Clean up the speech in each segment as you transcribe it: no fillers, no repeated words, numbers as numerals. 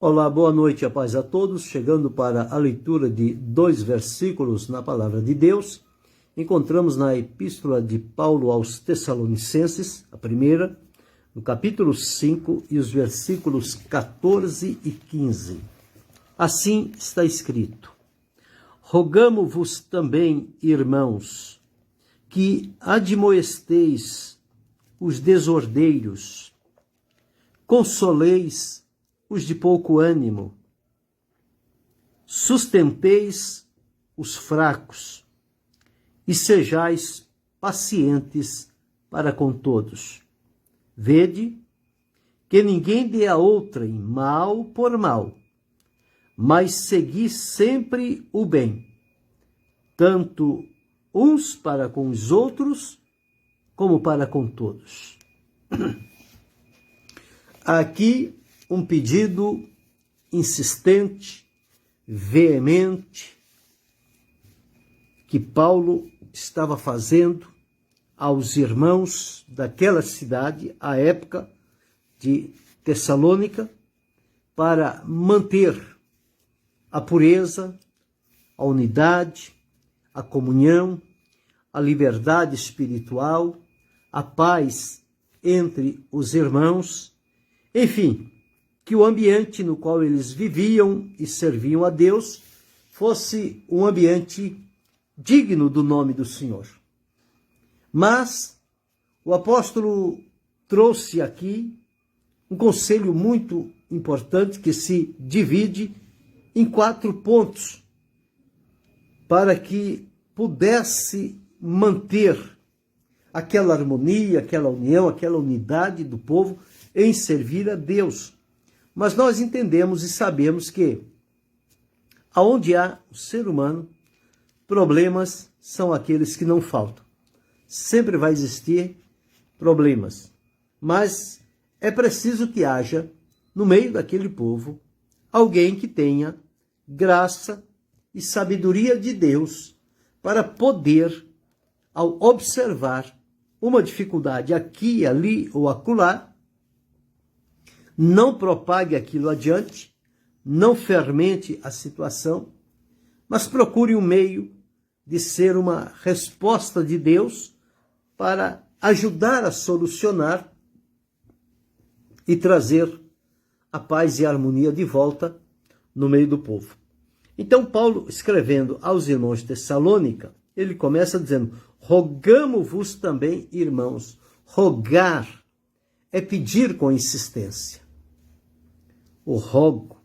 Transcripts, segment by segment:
Olá, boa noite, a paz a todos. Chegando para a leitura de 2 versículos na Palavra de Deus, encontramos na Epístola de Paulo aos Tessalonicenses, a primeira, no capítulo 5 e os versículos 14 e 15. Assim está escrito: Rogamo-vos também, irmãos, que admoesteis os desordeiros, consoleis os de pouco ânimo, sustenteis os fracos e sejais pacientes para com todos. Vede que ninguém dê a outrem mal por mal, mas segui sempre o bem, tanto uns para com os outros, como para com todos. Aqui um pedido insistente, veemente, que Paulo estava fazendo aos irmãos daquela cidade, à época de Tessalônica, para manter a pureza, a unidade, a comunhão, a liberdade espiritual, a paz entre os irmãos, enfim, que o ambiente no qual eles viviam e serviam a Deus fosse um ambiente digno do nome do Senhor. Mas o apóstolo trouxe aqui um conselho muito importante que se divide em 4 pontos para que pudesse manter aquela harmonia, aquela união, aquela unidade do povo em servir a Deus. Mas nós entendemos e sabemos que, aonde há o ser humano, problemas são aqueles que não faltam. Sempre vai existir problemas. Mas é preciso que haja, no meio daquele povo, alguém que tenha graça e sabedoria de Deus para poder, ao observar uma dificuldade aqui, ali ou acolá, não propague aquilo adiante, não fermente a situação, mas procure um meio de ser uma resposta de Deus para ajudar a solucionar e trazer a paz e a harmonia de volta no meio do povo. Então Paulo, escrevendo aos irmãos de Tessalônica, ele começa dizendo: Rogamo-vos também, irmãos. Rogar é pedir com insistência. O rogo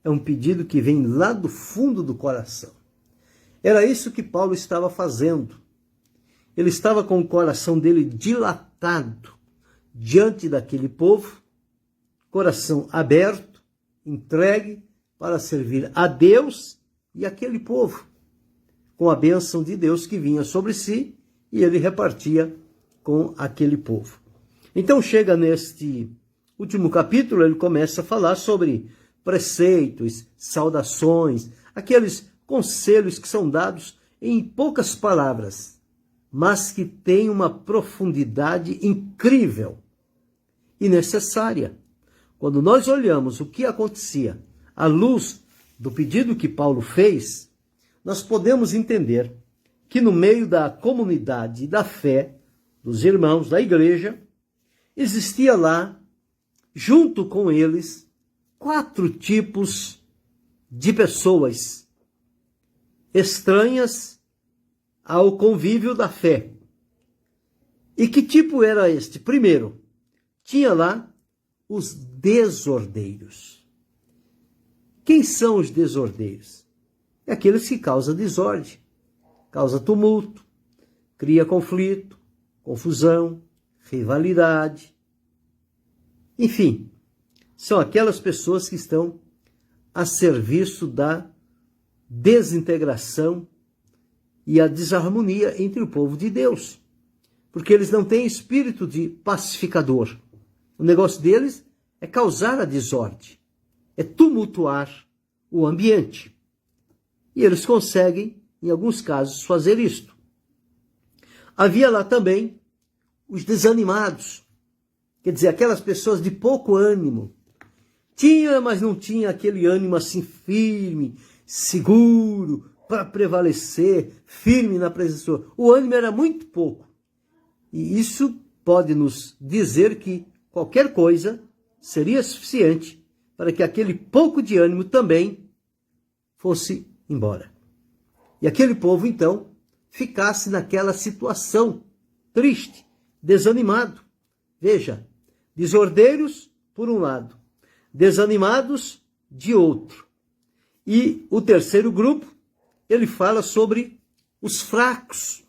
é um pedido que vem lá do fundo do coração. Era isso que Paulo estava fazendo. Ele estava com o coração dele dilatado diante daquele povo, coração aberto, entregue para servir a Deus e aquele povo, com a bênção de Deus que vinha sobre si e ele repartia com aquele povo. Então chega neste último capítulo, ele começa a falar sobre preceitos, saudações, aqueles conselhos que são dados em poucas palavras, mas que têm uma profundidade incrível e necessária. Quando nós olhamos o que acontecia à luz do pedido que Paulo fez, nós podemos entender que no meio da comunidade da fé, dos irmãos da igreja, existia lá, junto com eles, 4 tipos de pessoas estranhas ao convívio da fé. E que tipo era este? Primeiro, tinha lá os desordeiros. Quem são os desordeiros? É aqueles que causam desordem, causam tumulto, cria conflito, confusão, rivalidade. Enfim, são aquelas pessoas que estão a serviço da desintegração e a desarmonia entre o povo de Deus, porque eles não têm espírito de pacificador. O negócio deles é causar a desordem, é tumultuar o ambiente. E eles conseguem, em alguns casos, fazer isto. Havia lá também os desanimados, quer dizer, aquelas pessoas de pouco ânimo, Tinha, mas não tinha aquele ânimo assim firme, seguro, para prevalecer, firme na presença do Senhor. O ânimo era muito pouco. E isso pode nos dizer que qualquer coisa seria suficiente para que aquele pouco de ânimo também fosse embora. E aquele povo, então, ficasse naquela situação triste, desanimado. Veja, desordeiros por um lado, desanimados de outro. E o terceiro grupo, ele fala sobre os fracos.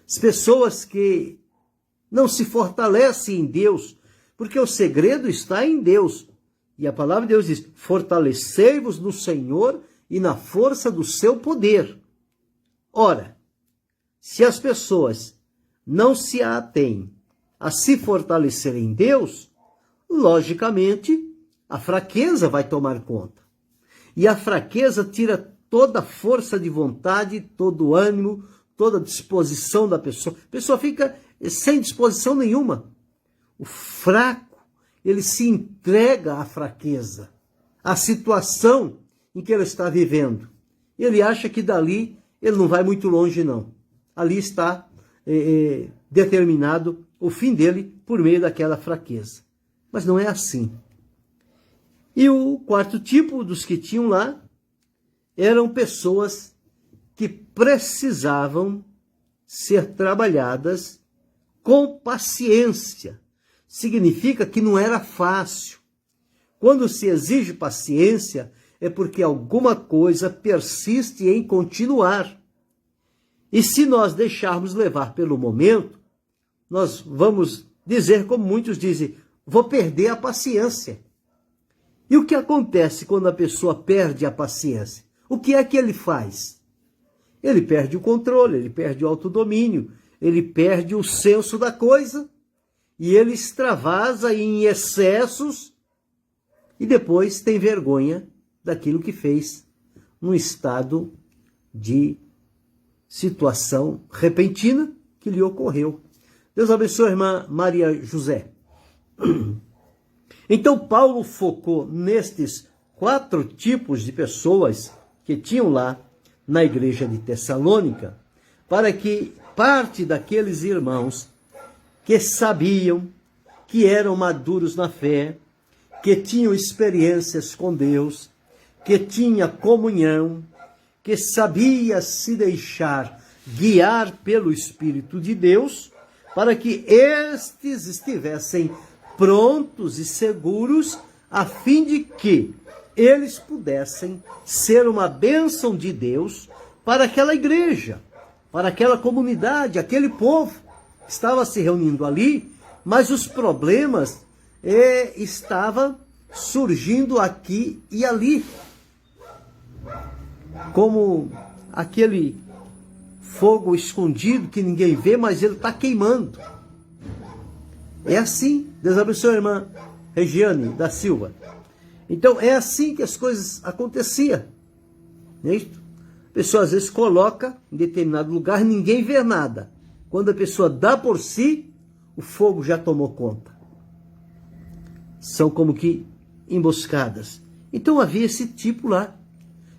As pessoas que não se fortalecem em Deus, porque o segredo está em Deus. E a palavra de Deus diz, fortalecei-vos no Senhor e na força do seu poder. Ora, se as pessoas não se atêm a se fortalecer em Deus, logicamente, a fraqueza vai tomar conta. E a fraqueza tira toda a força de vontade, todo o ânimo, toda a disposição da pessoa. A pessoa fica sem disposição nenhuma. O fraco, ele se entrega à fraqueza, à situação em que ele está vivendo. Ele acha que dali ele não vai muito longe, não. Ali está determinado o fim dele por meio daquela fraqueza. Mas não é assim. E o quarto tipo dos que tinham lá eram pessoas que precisavam ser trabalhadas com paciência. Significa que não era fácil. Quando se exige paciência, é porque alguma coisa persiste em continuar. E se nós deixarmos levar pelo momento, nós vamos dizer, como muitos dizem, vou perder a paciência. E o que acontece quando a pessoa perde a paciência? O que é que ele faz? Ele perde o controle, ele perde o autodomínio, ele perde o senso da coisa e ele extravasa em excessos e depois tem vergonha daquilo que fez num estado de situação repentina que lhe ocorreu. Deus abençoe a irmã Maria José. Então Paulo focou nestes 4 tipos de pessoas que tinham lá na igreja de Tessalônica, para que parte daqueles irmãos que sabiam, que eram maduros na fé, que tinham experiências com Deus, que tinha comunhão, que sabia se deixar guiar pelo Espírito de Deus, para que estes estivessem prontos e seguros, a fim de que eles pudessem ser uma bênção de Deus para aquela igreja, para aquela comunidade, aquele povo que estava se reunindo ali, mas os problemas estavam surgindo aqui e ali, como aquele fogo escondido que ninguém vê, mas ele está queimando. É assim. Deus abençoe a irmã Regiane da Silva. Então, é assim que as coisas aconteciam. Não é isso? A pessoa às vezes coloca em determinado lugar, ninguém vê nada. Quando a pessoa dá por si, o fogo já tomou conta. São como que emboscadas. Então havia esse tipo lá.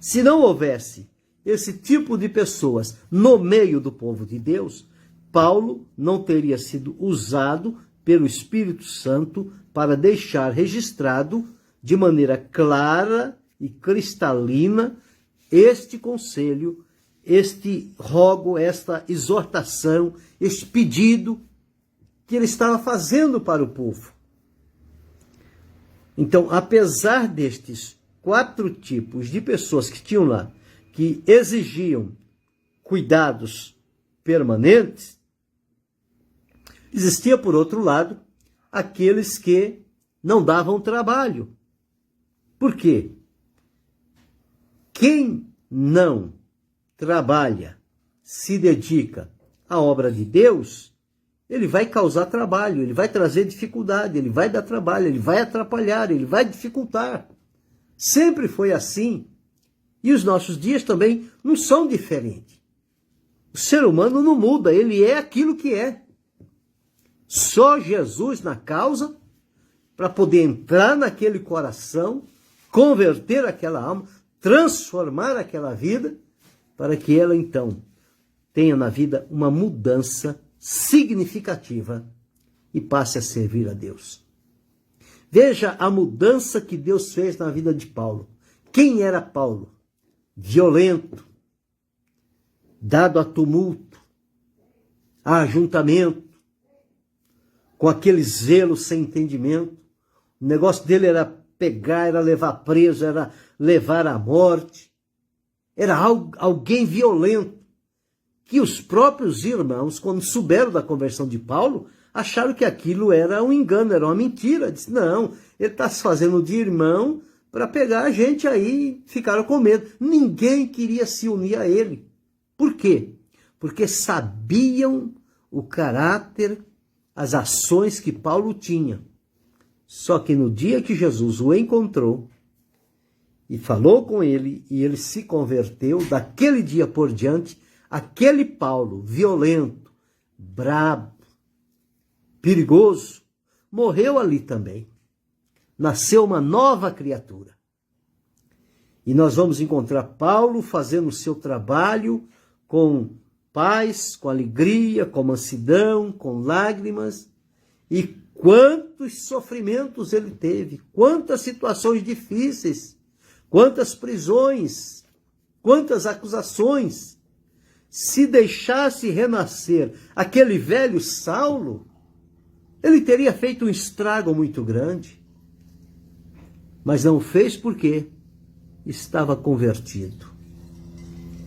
Se não houvesse esse tipo de pessoas no meio do povo de Deus, Paulo não teria sido usado pelo Espírito Santo para deixar registrado de maneira clara e cristalina este conselho, este rogo, esta exortação, este pedido que ele estava fazendo para o povo. Então, apesar destes 4 tipos de pessoas que tinham lá, que exigiam cuidados permanentes, existia, por outro lado, aqueles que não davam trabalho. Por quê? Quem não trabalha, se dedica à obra de Deus, ele vai causar trabalho, ele vai trazer dificuldade, ele vai dar trabalho, ele vai atrapalhar, ele vai dificultar. Sempre foi assim. E os nossos dias também não são diferentes. O ser humano não muda, ele é aquilo que é. Só Jesus na causa para poder entrar naquele coração, converter aquela alma, transformar aquela vida, para que ela então tenha na vida uma mudança significativa e passe a servir a Deus. Veja a mudança que Deus fez na vida de Paulo. Quem era Paulo? Violento, dado a tumulto, a ajuntamento, com aquele zelo sem entendimento. O negócio dele era pegar, era levar preso, era levar à morte. Era alguém violento, que os próprios irmãos, quando souberam da conversão de Paulo, acharam que aquilo era um engano, era uma mentira. Disse, não, ele está se fazendo de irmão para pegar a gente aí, ficaram com medo. Ninguém queria se unir a ele. Por quê? Porque sabiam o caráter, as ações que Paulo tinha. Só que no dia que Jesus o encontrou e falou com ele, e ele se converteu, daquele dia por diante, aquele Paulo violento, brabo, perigoso, morreu ali também. Nasceu uma nova criatura. E nós vamos encontrar Paulo fazendo o seu trabalho com paz, com alegria, com mansidão, com lágrimas. E quantos sofrimentos ele teve, quantas situações difíceis, quantas prisões, quantas acusações. Se deixasse renascer aquele velho Saulo, ele teria feito um estrago muito grande. Mas não fez porque estava convertido,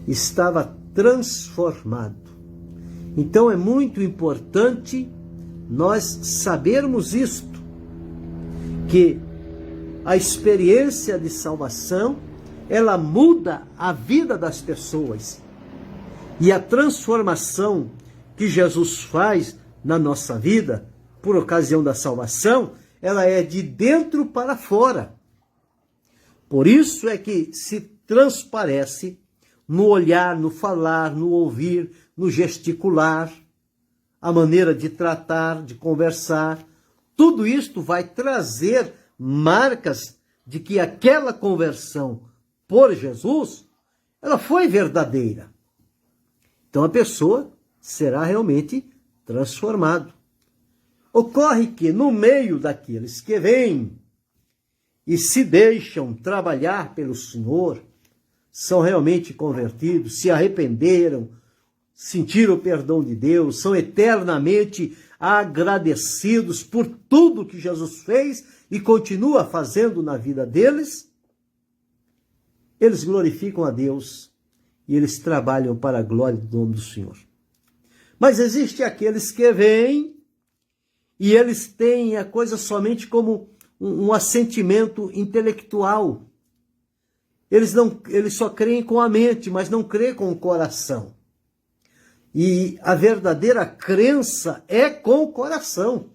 estava transformado. Então é muito importante nós sabermos isto, que a experiência de salvação, ela muda a vida das pessoas. E a transformação que Jesus faz na nossa vida, por ocasião da salvação, ela é de dentro para fora. Por isso é que se transparece no olhar, no falar, no ouvir, no gesticular, a maneira de tratar, de conversar. Tudo isto vai trazer marcas de que aquela conversão por Jesus, ela foi verdadeira. Então a pessoa será realmente transformada. Ocorre que no meio daqueles que vêm e se deixam trabalhar pelo Senhor, são realmente convertidos, se arrependeram, sentiram o perdão de Deus, são eternamente agradecidos por tudo que Jesus fez e continua fazendo na vida deles, eles glorificam a Deus e eles trabalham para a glória do nome do Senhor. Mas existem aqueles que vêm e eles têm a coisa somente como um assentimento intelectual. Eles só creem com a mente, mas não creem com o coração. E a verdadeira crença é com o coração.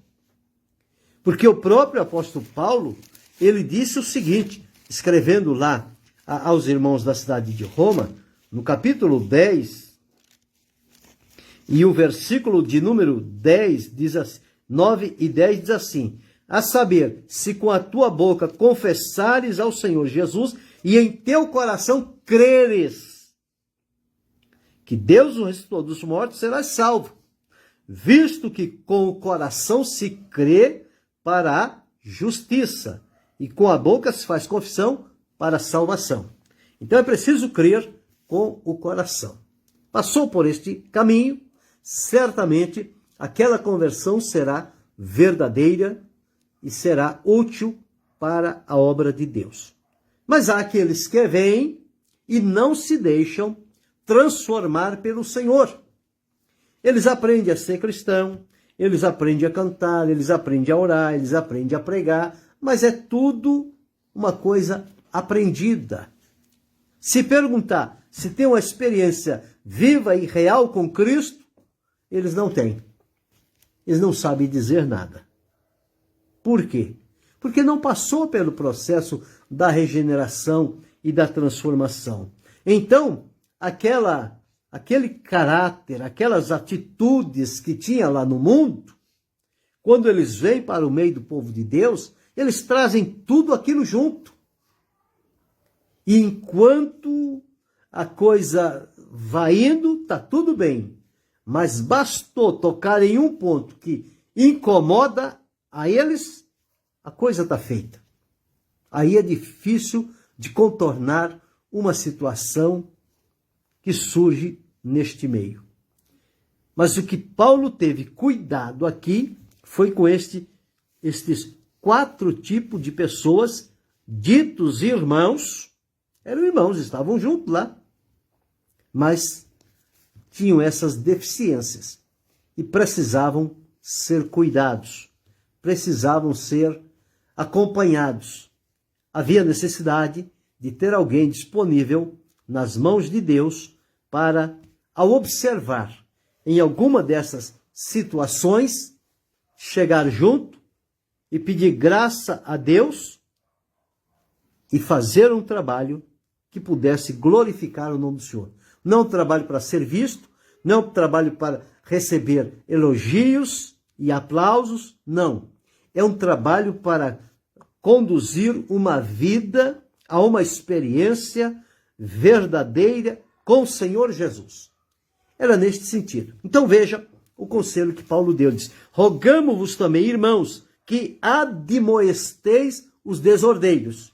Porque o próprio apóstolo Paulo, ele disse o seguinte, escrevendo lá aos irmãos da cidade de Roma, no capítulo 10, e o versículo de número 10, 9 e 10 diz assim, a saber, se com a tua boca confessares ao Senhor Jesus e em teu coração creres que Deus o ressuscitou dos mortos, serás salvo, visto que com o coração se crê para a justiça e com a boca se faz confissão para a salvação. Então é preciso crer com o coração. Passou por este caminho, certamente aquela conversão será verdadeira e será útil para a obra de Deus. Mas há aqueles que vêm e não se deixam transformar pelo Senhor. Eles aprendem a ser cristão, eles aprendem a cantar, eles aprendem a orar, eles aprendem a pregar, mas é tudo uma coisa aprendida. Se perguntar se tem uma experiência viva e real com Cristo, eles não têm. Eles não sabem dizer nada. Por quê? Porque não passou pelo processo da regeneração e da transformação. Então, aquele caráter, aquelas atitudes que tinha lá no mundo, quando eles vêm para o meio do povo de Deus, eles trazem tudo aquilo junto. E enquanto a coisa vai indo, está tudo bem. Mas bastou tocar em um ponto que incomoda a eles, a coisa está feita. Aí é difícil de contornar uma situação que surge neste meio. Mas o que Paulo teve cuidado aqui foi com estes 4 tipos de pessoas, ditos irmãos, eram irmãos, estavam juntos lá, mas tinham essas deficiências e precisavam ser cuidados, precisavam ser acompanhados. Havia necessidade de ter alguém disponível nas mãos de Deus para, ao observar em alguma dessas situações, chegar junto e pedir graça a Deus e fazer um trabalho que pudesse glorificar o nome do Senhor. Não um trabalho para ser visto, não um trabalho para receber elogios e aplausos, não. É um trabalho para conduzir uma vida a uma experiência verdadeira com o Senhor Jesus. Era neste sentido. Então veja o conselho que Paulo deu. Diz: rogamo-vos também, irmãos, que admoesteis os desordeiros.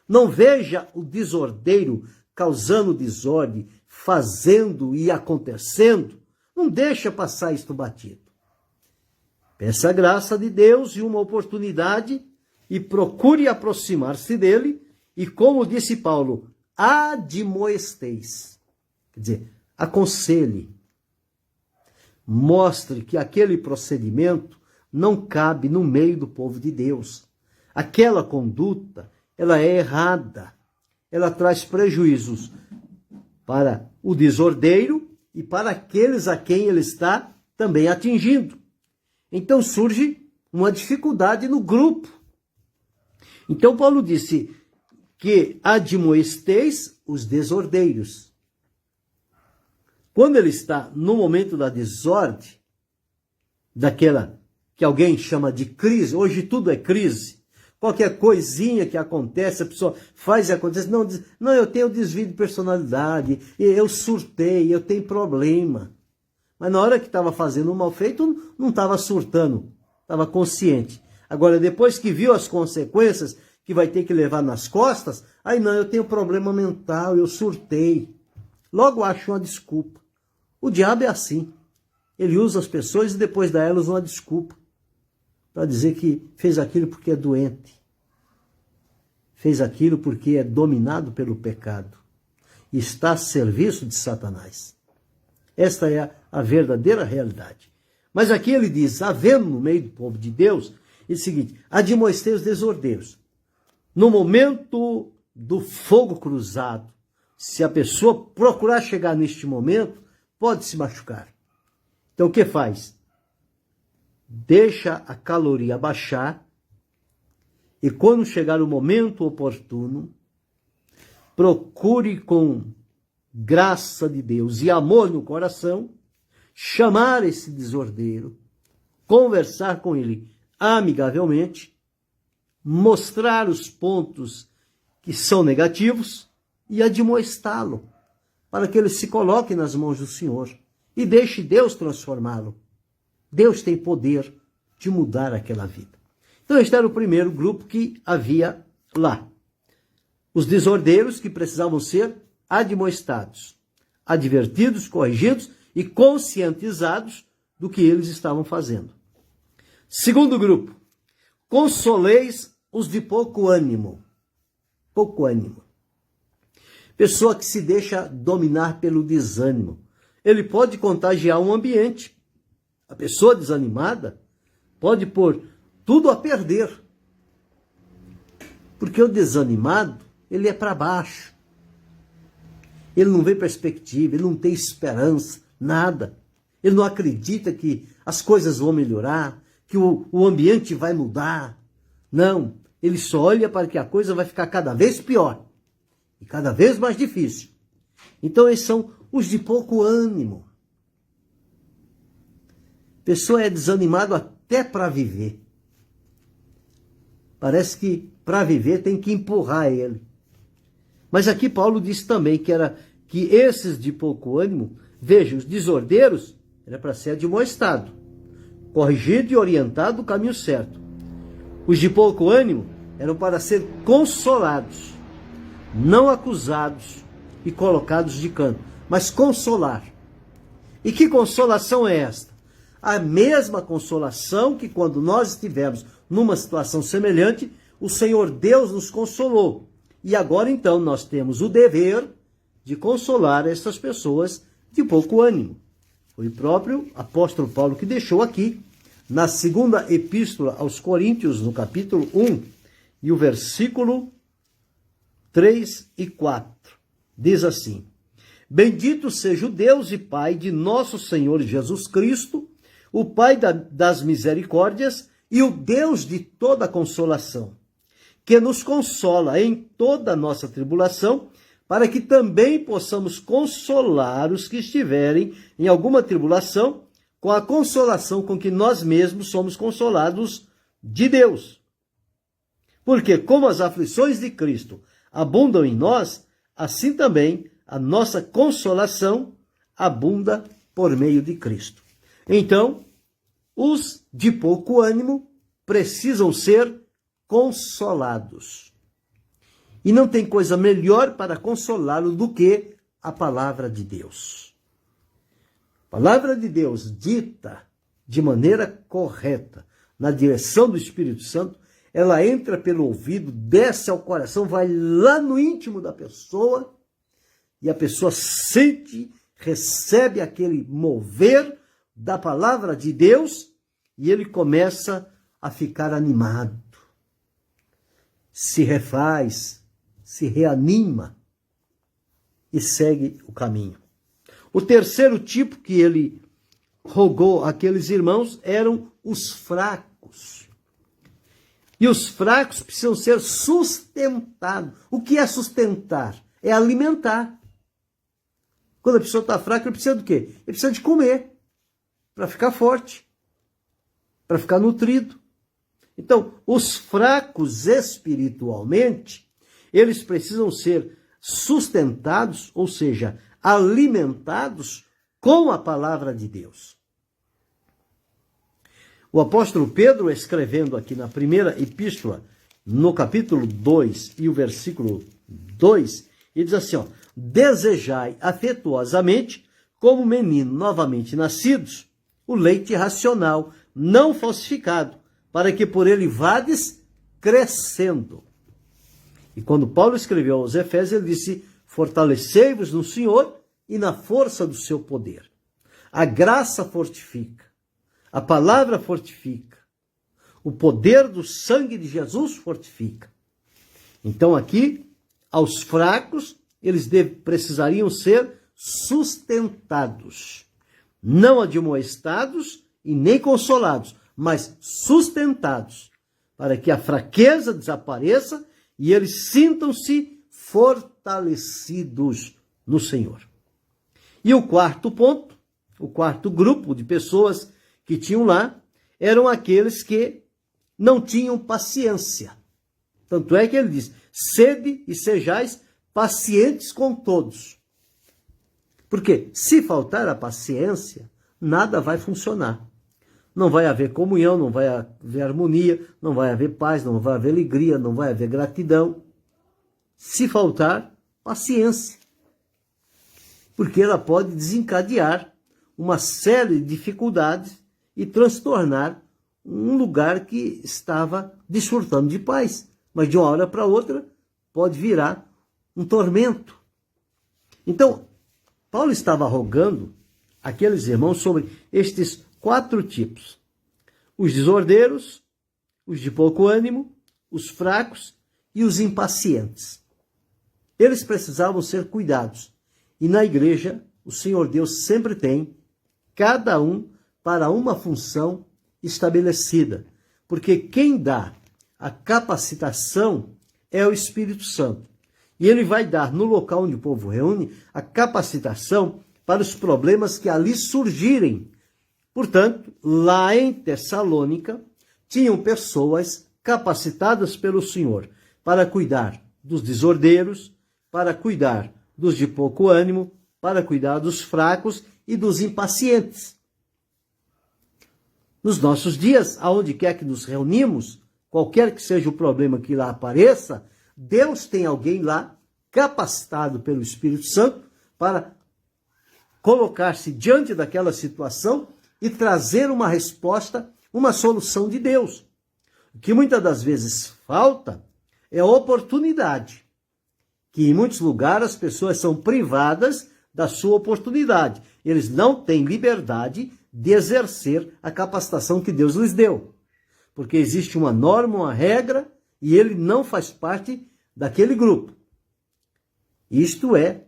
Não veja o desordeiro causando desordem, fazendo e acontecendo. Não deixa passar isto batido. Peça a graça de Deus e uma oportunidade e procure aproximar-se dele. E como disse Paulo, admoesteis. Quer dizer, aconselhe. Mostre que aquele procedimento não cabe no meio do povo de Deus. Aquela conduta, ela é errada. Ela traz prejuízos para o desordeiro e para aqueles a quem ele está também atingindo. Então surge uma dificuldade no grupo. Então Paulo disse que admoesteis os desordeiros. Quando ele está no momento da desordem, daquela que alguém chama de crise, hoje tudo é crise. Qualquer coisinha que acontece, a pessoa faz e acontece. Não, eu tenho desvio de personalidade, eu surtei, eu tenho problema. Mas na hora que estava fazendo o mal feito, não estava surtando, estava consciente. Agora, depois que viu as consequências que vai ter que levar nas costas, aí não, eu tenho problema mental, eu surtei. Logo acho uma desculpa. O diabo é assim. Ele usa as pessoas e depois dá a elas uma desculpa para dizer que fez aquilo porque é doente. Fez aquilo porque é dominado pelo pecado. E está a serviço de Satanás. Esta é a verdadeira realidade. Mas aqui ele diz, havendo no meio do povo de Deus, é o seguinte: admoestei os desordeiros. No momento do fogo cruzado, se a pessoa procurar chegar neste momento, pode se machucar. Então o que faz? Deixa a caloria baixar e quando chegar o momento oportuno, procure com graça de Deus e amor no coração, chamar esse desordeiro, conversar com ele amigavelmente, mostrar os pontos que são negativos e admoestá-lo, para que ele se coloque nas mãos do Senhor e deixe Deus transformá-lo. Deus tem poder de mudar aquela vida. Então este era o primeiro grupo que havia lá. Os desordeiros que precisavam ser admoestados, advertidos, corrigidos e conscientizados do que eles estavam fazendo. Segundo grupo, consoleis os de pouco ânimo. Pouco ânimo. Pessoa que se deixa dominar pelo desânimo. Ele pode contagiar um ambiente. A pessoa desanimada pode pôr tudo a perder. Porque o desanimado, ele é para baixo. Ele não vê perspectiva, ele não tem esperança, nada. Ele não acredita que as coisas vão melhorar, que o ambiente vai mudar. Não, ele só olha para que a coisa vai ficar cada vez pior e cada vez mais difícil. Então esses são os de pouco ânimo. A pessoa é desanimado até para viver. Parece que para viver tem que empurrar ele. Mas aqui Paulo disse também que esses de pouco ânimo, veja, os desordeiros, era para ser admoestado, corrigido e orientado do caminho certo. Os de pouco ânimo eram para ser consolados, não acusados e colocados de canto, mas consolar. E que consolação é esta? A mesma consolação que quando nós estivemos numa situação semelhante, o Senhor Deus nos consolou. E agora então nós temos o dever de consolar essas pessoas de pouco ânimo. Foi o próprio apóstolo Paulo que deixou aqui, na segunda epístola aos Coríntios, no capítulo 1, e o versículo 3 e 4. Diz assim: Bendito seja o Deus e Pai de nosso Senhor Jesus Cristo, o Pai das misericórdias e o Deus de toda consolação, que nos consola em toda a nossa tribulação, para que também possamos consolar os que estiverem em alguma tribulação, com a consolação com que nós mesmos somos consolados de Deus. Porque como as aflições de Cristo abundam em nós, assim também a nossa consolação abunda por meio de Cristo. Então, os de pouco ânimo precisam ser consolados. E não tem coisa melhor para consolá-lo do que a palavra de Deus. A palavra de Deus dita de maneira correta, na direção do Espírito Santo, ela entra pelo ouvido, desce ao coração, vai lá no íntimo da pessoa, e a pessoa sente, recebe aquele mover da palavra de Deus, e ele começa a ficar animado, se refaz, se reanima e segue o caminho. O terceiro tipo que ele rogou àqueles irmãos eram os fracos. E os fracos precisam ser sustentados. O que é sustentar? É alimentar. Quando a pessoa está fraca, ele precisa do quê? Ele precisa de comer para ficar forte, para ficar nutrido. Então, os fracos espiritualmente, eles precisam ser sustentados, ou seja, alimentados com a palavra de Deus. O apóstolo Pedro, escrevendo aqui na primeira epístola, no capítulo 2 e o versículo 2, ele diz assim, desejai afetuosamente, como menino novamente nascidos, o leite racional, não falsificado, para que por ele vades crescendo. E quando Paulo escreveu aos Efésios, ele disse, fortalecei-vos no Senhor e na força do seu poder. A graça fortifica, a palavra fortifica, o poder do sangue de Jesus fortifica. Então aqui, aos fracos, eles precisariam ser sustentados, não admoestados e nem consolados, mas sustentados, para que a fraqueza desapareça e eles sintam-se fortalecidos no Senhor. E o quarto ponto, o quarto grupo de pessoas que tinham lá, eram aqueles que não tinham paciência. Tanto é que ele diz, sede e sejais pacientes com todos. Porque se faltar a paciência, nada vai funcionar. Não vai haver comunhão, não vai haver harmonia, não vai haver paz, não vai haver alegria, não vai haver gratidão. Se faltar paciência. Porque ela pode desencadear uma série de dificuldades e transtornar um lugar que estava desfrutando de paz. Mas de uma hora para outra pode virar um tormento. Então, Paulo estava rogando àqueles irmãos sobre estes 4 tipos. Os desordeiros, os de pouco ânimo, os fracos e os impacientes. Eles precisavam ser cuidados. E na igreja, o Senhor Deus sempre tem cada um para uma função estabelecida. Porque quem dá a capacitação é o Espírito Santo. E ele vai dar no local onde o povo reúne a capacitação para os problemas que ali surgirem. Portanto, lá em Tessalônica, tinham pessoas capacitadas pelo Senhor para cuidar dos desordeiros, para cuidar dos de pouco ânimo, para cuidar dos fracos e dos impacientes. Nos nossos dias, aonde quer que nos reunimos, qualquer que seja o problema que lá apareça, Deus tem alguém lá capacitado pelo Espírito Santo para colocar-se diante daquela situação e trazer uma resposta, uma solução de Deus. O que muitas das vezes falta é oportunidade, que em muitos lugares as pessoas são privadas da sua oportunidade. Eles não têm liberdade de exercer a capacitação que Deus lhes deu. Porque existe uma norma, uma regra, e ele não faz parte daquele grupo. Isto é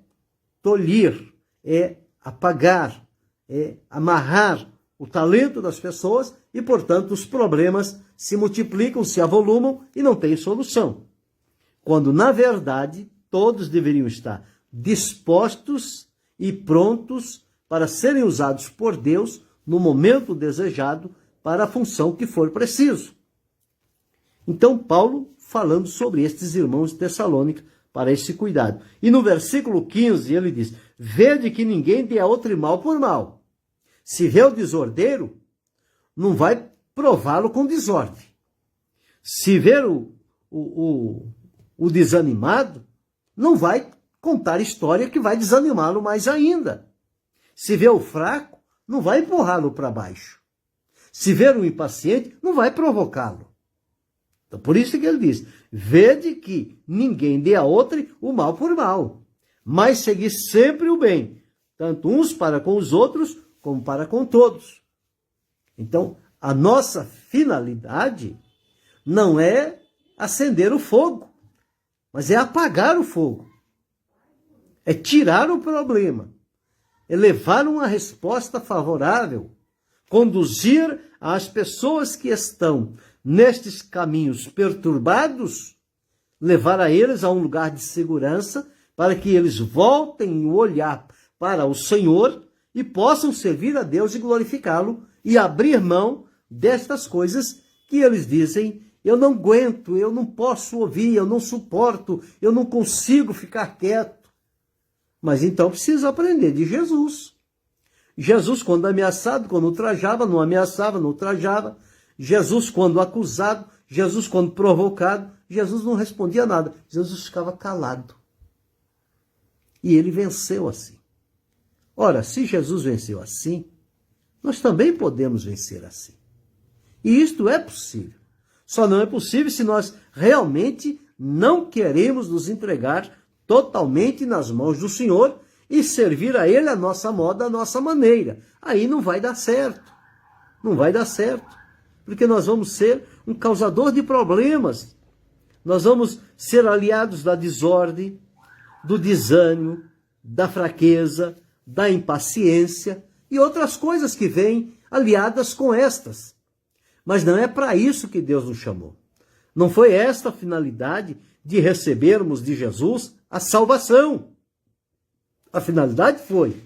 tolir, é apagar, é amarrar o talento das pessoas e, portanto, os problemas se multiplicam, se avolumam e não têm solução. Quando, na verdade, todos deveriam estar dispostos e prontos para serem usados por Deus no momento desejado para a função que for preciso. Então, Paulo falando sobre estes irmãos de Tessalônica para esse cuidado. E no versículo 15 ele diz: vede que ninguém dê a outro mal por mal. Se vê o desordeiro, não vai prová-lo com desordem. Se ver o desanimado, não vai contar história que vai desanimá-lo mais ainda. Se vê o fraco, não vai empurrá-lo para baixo. Se ver o impaciente, não vai provocá-lo. Então, por isso que ele diz: vede que ninguém dê a outro o mal por mal, mas segui sempre o bem, tanto uns para com os outros, como para com todos. Então, a nossa finalidade não é acender o fogo, mas é apagar o fogo. É tirar o problema, é levar uma resposta favorável, conduzir as pessoas que estão nestes caminhos perturbados, levar a eles a um lugar de segurança, para que eles voltem o olhar para o Senhor e possam servir a Deus e glorificá-lo e abrir mão destas coisas que eles dizem: eu não aguento, eu não posso ouvir, eu não suporto, eu não consigo ficar quieto. Mas então precisa aprender de Jesus. Jesus, quando ameaçado, quando ultrajava, não ameaçava, não ultrajava. Jesus, quando acusado, Jesus, quando provocado, Jesus não respondia nada. Jesus ficava calado. E ele venceu assim. Ora, se Jesus venceu assim, nós também podemos vencer assim. E isto é possível. Só não é possível se nós realmente não queremos nos entregar totalmente nas mãos do Senhor e servir a Ele a nossa moda, a nossa maneira. Aí não vai dar certo. Não vai dar certo. Porque nós vamos ser um causador de problemas. Nós vamos ser aliados da desordem, do desânimo, da fraqueza, da impaciência e outras coisas que vêm aliadas com estas. Mas não é para isso que Deus nos chamou. Não foi esta a finalidade de recebermos de Jesus a salvação. A finalidade foi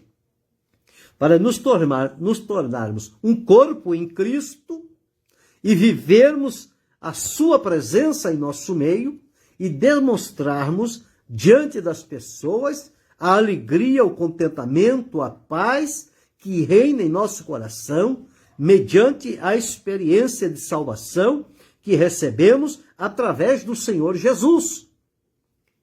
para nos tornarmos um corpo em Cristo e vivermos a sua presença em nosso meio e demonstrarmos diante das pessoas a alegria, o contentamento, a paz que reina em nosso coração mediante a experiência de salvação que recebemos através do Senhor Jesus.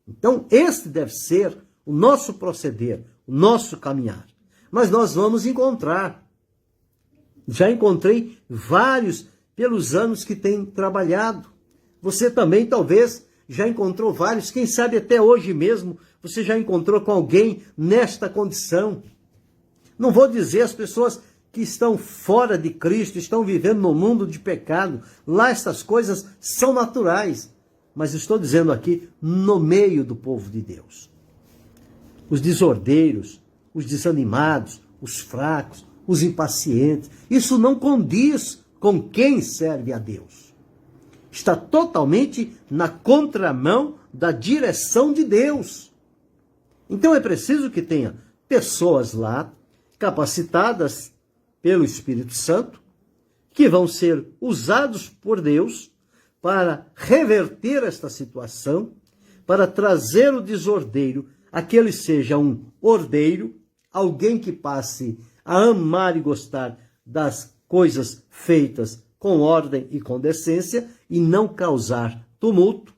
Então, este deve ser o nosso proceder, o nosso caminhar. Mas nós vamos encontrar. Já encontrei vários pelos anos que tenho trabalhado. Você também, talvez, já encontrou vários. Quem sabe até hoje mesmo você já encontrou com alguém nesta condição. Não vou dizer as pessoas que estão fora de Cristo, estão vivendo no mundo de pecado. Lá estas coisas são naturais. Mas estou dizendo aqui, no meio do povo de Deus. Os desordeiros, os desanimados, os fracos, os impacientes. Isso não condiz com quem serve a Deus. Está totalmente na contramão da direção de Deus. Então é preciso que tenha pessoas lá, capacitadas pelo Espírito Santo, que vão ser usados por Deus para reverter esta situação, para trazer o desordeiro a que ele seja um ordeiro, alguém que passe a amar e gostar das coisas feitas com ordem e com decência e não causar tumulto,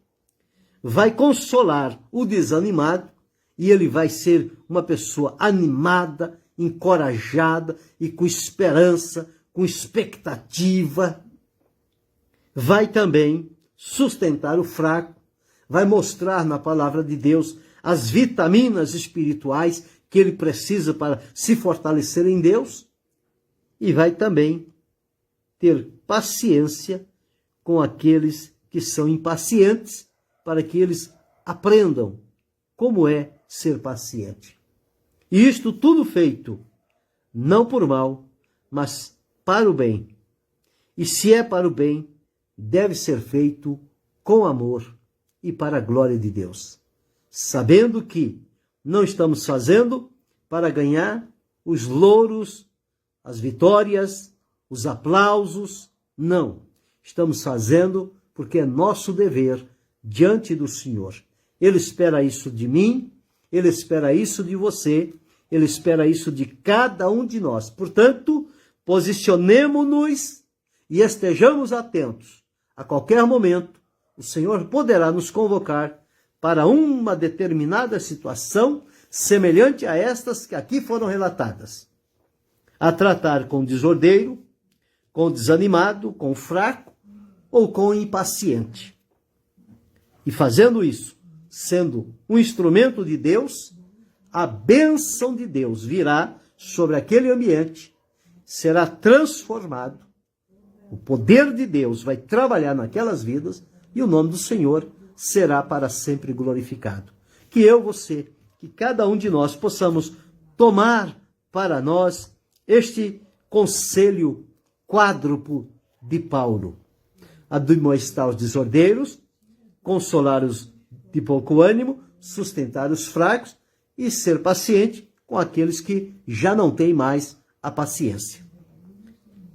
vai consolar o desanimado e ele vai ser uma pessoa animada, encorajada e com esperança, com expectativa. Vai também sustentar o fraco, vai mostrar na palavra de Deus as vitaminas espirituais que ele precisa para se fortalecer em Deus e vai também ter paciência com aqueles que são impacientes para que eles aprendam como é ser paciente. E isto tudo feito não por mal, mas para o bem. E se é para o bem, deve ser feito com amor e para a glória de Deus, sabendo que não estamos fazendo para ganhar os louros, as vitórias, os aplausos, não. Estamos fazendo porque é nosso dever diante do Senhor. Ele espera isso de mim, ele espera isso de você, ele espera isso de cada um de nós. Portanto, posicionemo-nos e estejamos atentos. A qualquer momento, o Senhor poderá nos convocar para uma determinada situação semelhante a estas que aqui foram relatadas. A tratar com o desordeiro, com o desanimado, com o fraco ou com o impaciente. E fazendo isso, sendo um instrumento de Deus, a bênção de Deus virá sobre aquele ambiente, será transformado, o poder de Deus vai trabalhar naquelas vidas e o nome do Senhor será para sempre glorificado. Que eu, você, que cada um de nós possamos tomar para nós este conselho quádruplo de Paulo: admoestar os desordeiros, consolar os de pouco ânimo, sustentar os fracos e ser paciente com aqueles que já não têm mais a paciência.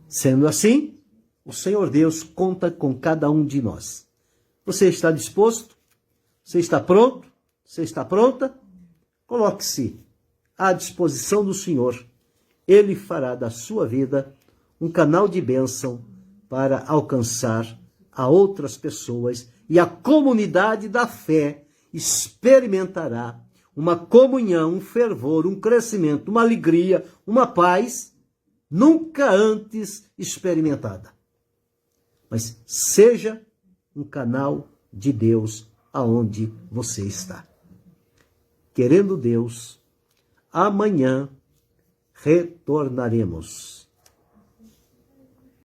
Sendo assim, o Senhor Deus conta com cada um de nós. Você está disposto? Você está pronto? Você está pronta? Coloque-se à disposição do Senhor. Ele fará da sua vida um canal de bênção para alcançar a outras pessoas e a comunidade da fé experimentará uma comunhão, um fervor, um crescimento, uma alegria, uma paz nunca antes experimentada. Mas seja um canal de Deus aonde você está. Querendo Deus, amanhã retornaremos.